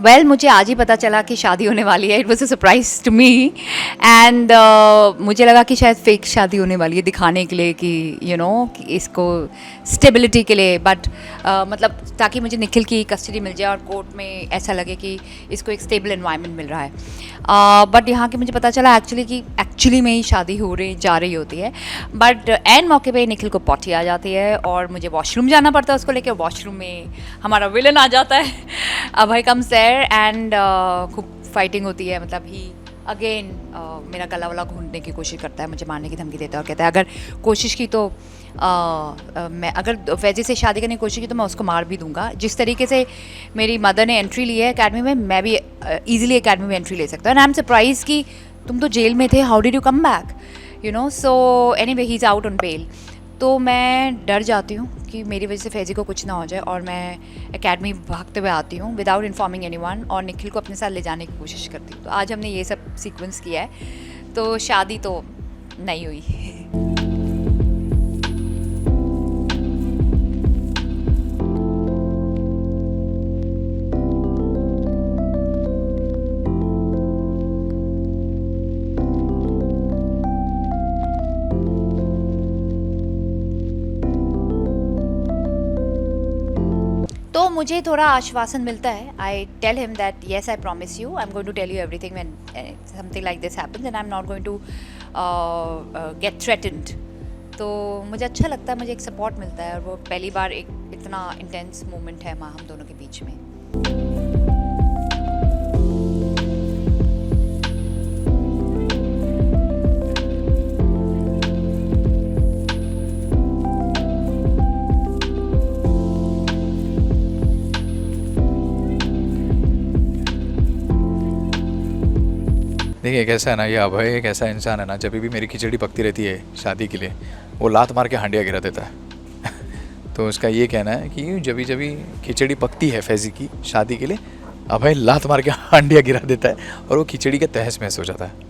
Well मुझे आज ही पता चला कि शादी होने वाली है. It was a surprise to me and मुझे लगा कि शायद फेक शादी होने वाली है दिखाने के लिए कि कि इसको स्टेबिलिटी के लिए. बट मतलब ताकि मुझे निखिल की कस्टडी मिल जाए और कोर्ट में ऐसा लगे कि इसको एक स्टेबल एनवायरनमेंट मिल रहा है. बट यहाँ के मुझे पता चला एक्चुअली में ही शादी जा रही होती है. बट एंड मौके पे निखिल को पॉटी आ जाती है और मुझे वॉशरूम जाना पड़ता है उसको लेके. वॉशरूम में हमारा विलन आ जाता है. अभय कम्स देयर एंड खूब फाइटिंग होती है. मतलब ही अगेन मेरा गला वाला घूंटने की कोशिश करता है, मुझे मारने की धमकी देता है और कहता है अगर कोशिश की तो मैं अगर वैसे से शादी करने की कोशिश की तो मैं उसको मार भी दूंगा. जिस तरीके से मेरी मदर ने एंट्री ली है एकेडमी में, मैं भी ईजिली एकेडमी में एंट्री ले सकता हूँ. एंड आई एम सरप्राइज कि तुम तो जेल में थे, how did you come back, so anyway he is out on bail. तो मैं डर जाती हूँ कि मेरी वजह से फैज़ी को कुछ ना हो जाए और मैं एकेडमी भागते हुए आती हूँ विदाउट इन्फॉर्मिंग एनीवन और निखिल को अपने साथ ले जाने की कोशिश करती हूँ. तो आज हमने ये सब सीक्वेंस किया है. तो शादी तो नहीं हुई. तो मुझे थोड़ा आश्वासन मिलता है. I tell him that yes I promise you, I am going to tell you everything when something like this happens and I am not going to get threatened. तो मुझे अच्छा लगता है, मुझे एक सपोर्ट मिलता है और वो पहली बार एक इतना इंटेंस मोमेंट है हम दोनों के बीच में. देखिए कैसा है ना, ये अभय एक ऐसा इंसान है ना, जब भी मेरी खिचड़ी पकती रहती है शादी के लिए, वो लात मार के हांडिया गिरा देता है. तो उसका ये कहना है कि जब भी खिचड़ी पकती है फैज़ी की शादी के लिए, अभय लात मार के हांडिया गिरा देता है और वो खिचड़ी का तहस महस हो जाता है.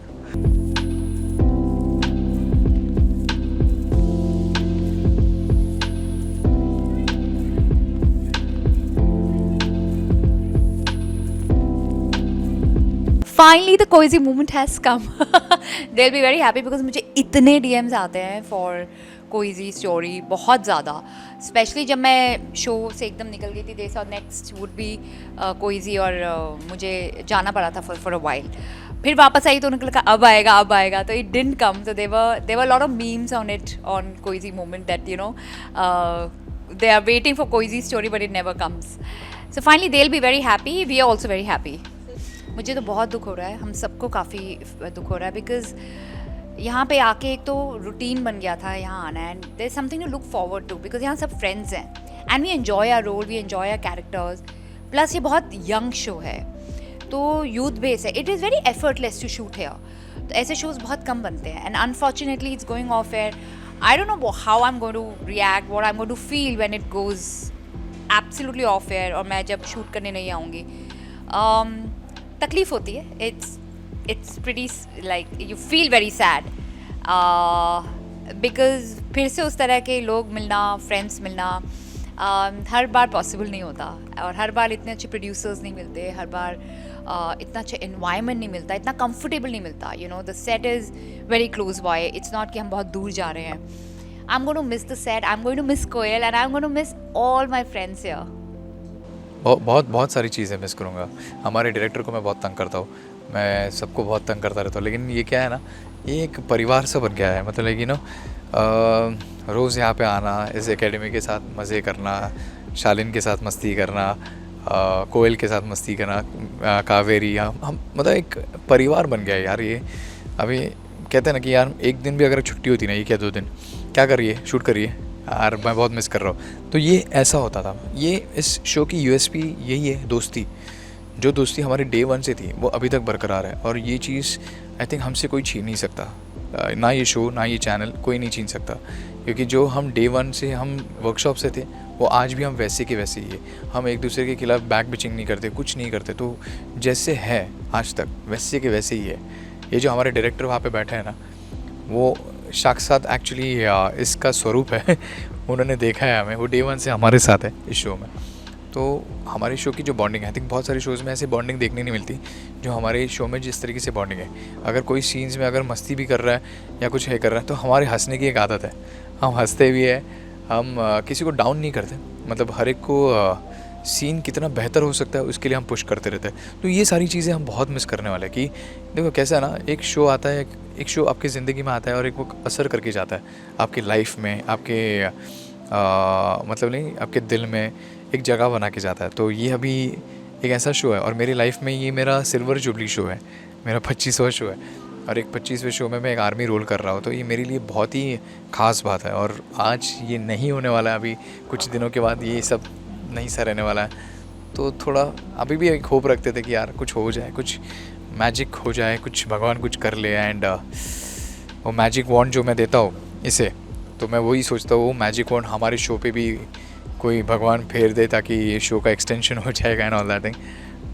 Finally the cozy moment has come. They will be very happy because मुझे इतने DMs आते हैं फॉर कोइजी स्टोरी, बहुत ज़्यादा. स्पेशली जब मैं शो से एकदम निकल गई थी, they saw next would be cozy और मुझे जाना पड़ा था फॉर अ वाइल. फिर वापस आई तो उन्होंने कहा अब आएगा. तो इट डिडंट कम. तो there were lot of memes on it on cozy moment that they are waiting for cozy story but it never comes. So finally they will be very happy. We are also very happy. मुझे तो बहुत दुख हो रहा है, हम सबको काफ़ी दुख हो रहा है बिकॉज़ यहाँ पे आके एक तो रूटीन बन गया था यहाँ आना and there is something to look forward to because यहाँ सब फ्रेंड्स हैं and we enjoy our role, we enjoy our characters. Plus ये बहुत यंग शो है तो यूथ बेस है. It is very effortless to shoot here. तो ऐसे शोज़ बहुत कम बनते हैं and unfortunately it's going off air. I don't know how I am going to react, what I am going to feel when it goes absolutely of air और मैं जब shoot करने नहीं आऊँगी. तकलीफ़ होती है. It's pretty like you feel very sad because फिर से उस तरह के लोग मिलना, फ्रेंड्स मिलना हर बार पॉसिबल नहीं होता और हर बार इतने अच्छे प्रोड्यूसर्स नहीं मिलते, हर बार इतना अच्छा एनवायरनमेंट नहीं मिलता, इतना कंफर्टेबल नहीं मिलता. The set is very close by. It's not कि हम बहुत दूर जा रहे हैं. I am going to miss the set, I am going to miss Koyal and I am going to miss all my friends here. बहुत सारी चीज़ें मिस करूँगा. हमारे डायरेक्टर को मैं बहुत तंग करता हूँ, मैं सबको बहुत तंग करता रहता हूँ. लेकिन ये क्या है ना, ये एक परिवार सा बन गया है. मतलब रोज़ यहाँ पे आना, इस एकेडमी के साथ मज़े करना, शालिन के साथ मस्ती करना, कोयल के साथ मस्ती करना, कावेरी, हम मतलब एक परिवार बन गया है यार. ये अभी कहते हैं ना कि यार एक दिन भी अगर छुट्टी होती ना, ये क्या 2 दिन क्या करिए, शूट करिए यार, मैं बहुत मिस कर रहा हूँ. तो ये ऐसा होता था. ये इस शो की USP यही है, दोस्ती. जो दोस्ती हमारी डे 1 से थी वो अभी तक बरकरार है और ये चीज़ आई थिंक हमसे कोई छीन नहीं सकता. ना ये शो, ना ये चैनल, कोई नहीं छीन सकता. क्योंकि जो हम डे 1 से हम वर्कशॉप से थे वो आज भी हम वैसे के वैसे ही है. हम एक दूसरे के खिलाफ बैक बिचिंग नहीं करते, कुछ नहीं करते. तो जैसे है आज तक वैसे के वैसे ही है. ये जो हमारे डायरेक्टर वहाँ पे बैठे हैं ना, वो साक्षात एक्चुअली इसका स्वरूप है. उन्होंने देखा है हमें, वो डे 1 से हमारे साथ है इस शो में. तो हमारे शो की जो बॉन्डिंग है, आई थिंक बहुत सारे शोज़ में ऐसी बॉन्डिंग देखने नहीं मिलती जो हमारे शो में जिस तरीके से बॉन्डिंग है। अगर कोई सीन्स में अगर मस्ती भी कर रहा है या कुछ है कर रहा है, तो हमारे हंसने की एक आदत है, हम हंसते भी है, हम किसी को डाउन नहीं करते, मतलब हर एक को सीन कितना बेहतर हो सकता है उसके लिए हम पुश करते रहते हैं। तो ये सारी चीज़ें हम बहुत मिस करने वाले हैं कि देखो कैसा है ना, एक शो आता है, एक शो आपकी ज़िंदगी में आता है और एक वो असर करके जाता है आपकी लाइफ में, आपके मतलब नहीं आपके दिल में एक जगह बना के जाता है। तो ये अभी एक ऐसा शो है और मेरी लाइफ में ये मेरा सिल्वर जुबली शो है, मेरा 25वां शो है और एक 25वें शो में मैं एक आर्मी रोल कर रहा हूँ। तो ये मेरे लिए बहुत ही ख़ास बात है और आज ये नहीं होने वाला है, अभी कुछ दिनों के बाद ये सब नहीं सह रहने वाला है। तो थोड़ा अभी भी एक होप रखते थे कि यार कुछ हो जाए, कुछ मैजिक हो जाए, कुछ भगवान कुछ कर ले एंड वो मैजिक वॉन्ड जो मैं देता हूँ इसे, तो मैं वही सोचता हूँ वो मैजिक वॉन्ड हमारे शो पे भी कोई भगवान फेर दे ताकि ये शो का एक्सटेंशन हो जाएगा and all that thing.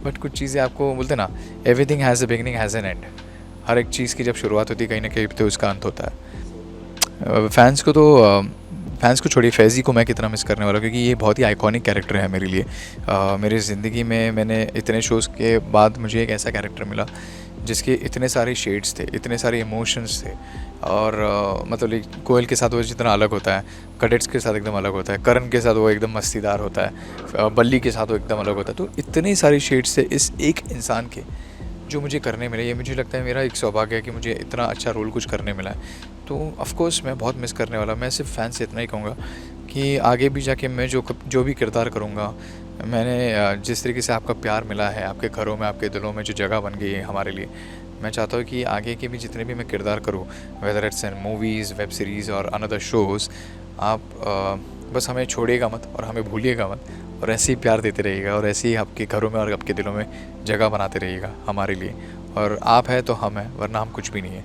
But कुछ चीज़ें आपको बोलते ना, everything has a beginning has an end. हर एक चीज़ की जब शुरुआत होती है कहीं ना कहीं तो उसका अंत होता है। फैंस को छोड़िए, फैज़ी को मैं कितना मिस करने वाला हूँ क्योंकि ये बहुत ही आइकॉनिक कैरेक्टर है मेरे लिए। मेरी ज़िंदगी में मैंने इतने शोज़ के बाद मुझे एक ऐसा कैरेक्टर मिला जिसके इतने सारे शेड्स थे, इतने सारे इमोशंस थे और मतलब कोयल के साथ वो जितना अलग होता है, कैडेट्स के साथ एकदम अलग होता है, करण के साथ वो एकदम मस्तीदार होता है, बल्ली के साथ वो एकदम अलग होता है। तो इतने सारे शेड्स थे इस एक इंसान के जो मुझे करने मिले। ये मुझे लगता है मेरा एक सौभाग्य है कि मुझे इतना अच्छा रोल कुछ करने मिला है। तो ऑफ़ कोर्स मैं बहुत मिस करने वाला। मैं सिर्फ फैन से इतना ही कहूँगा कि आगे भी जाके मैं जो भी किरदार करूँगा, मैंने जिस तरीके से आपका प्यार मिला है, आपके घरों में, आपके दिलों में जो जगह बन गई है हमारे लिए, मैं चाहता हूँ कि आगे के भी जितने भी मैं किरदार करूँ, whether it's in movies, web series और अनदर शोज़, आप बस हमें छोड़िएगा मत और हमें भूलिएगा मत और ऐसे ही प्यार देते रहिएगा और ऐसे ही आपके घरों में और आपके दिलों में जगह बनाते रहिएगा हमारे लिए। और आप है तो हम हैं, वरना हम कुछ भी नहीं है।